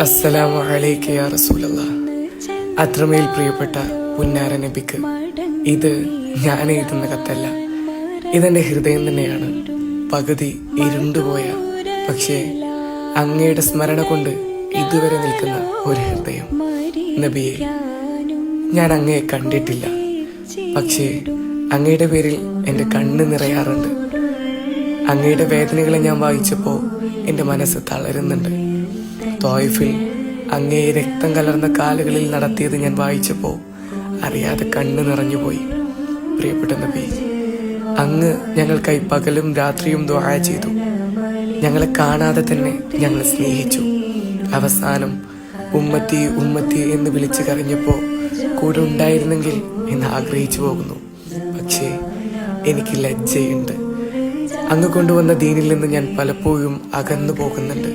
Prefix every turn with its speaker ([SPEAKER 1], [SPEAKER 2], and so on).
[SPEAKER 1] അസ്സലാമു അലൈക യാ റസൂലല്ലാഹ്. അത്രമേൽ പ്രിയപ്പെട്ട പുന്നാര നബിക്ക് ഇത് ഞാൻ എഴുതുന്ന കത്തല്ല, ഇതെന്റെ ഹൃദയം തന്നെയാണ്. പകുതി ഇരുണ്ടുപോയ പക്ഷേ അങ്ങയുടെ സ്മരണ കൊണ്ട് ഇതുവരെ നിൽക്കുന്ന ഒരു ഹൃദയം. നബിയെ, ഞാൻ അങ്ങയെ കണ്ടിട്ടില്ല, പക്ഷേ അങ്ങയുടെ പേരിൽ എൻ്റെ കണ്ണ് നിറയാറുണ്ട്. അങ്ങയുടെ വേദനകളെ ഞാൻ വായിച്ചപ്പോൾ എൻ്റെ മനസ്സ് തളരുന്നുണ്ട്. ത്വായിഫിൽ അങ്ങയെ രക്തം കലർന്ന കാലുകളിൽ നടത്തിയത് ഞാൻ വായിച്ചപ്പോൾ അറിയാതെ കണ്ണ് നിറഞ്ഞുപോയി. പ്രിയപ്പെട്ട നബി, അങ്ങ് ഞങ്ങൾക്കായി പകലും രാത്രിയും ദുആ ചെയ്തു. ഞങ്ങളെ കാണാതെ തന്നെ ഞങ്ങൾ സ്നേഹിച്ചു. അവസാനം ഉമ്മത്തി ഉമ്മത്തി എന്ന് വിളിച്ചു കരഞ്ഞപ്പോൾ കൂടെ ഉണ്ടായിരുന്നെങ്കിൽ എന്ന് ആഗ്രഹിച്ചു പോകുന്നു. പക്ഷേ എനിക്ക് ലജ്ജയുണ്ട്. അങ്ങ് കൊണ്ടുവന്ന ദീനിൽ നിന്ന് ഞാൻ പലപ്പോഴും അകന്നു പോകുന്നുണ്ട്.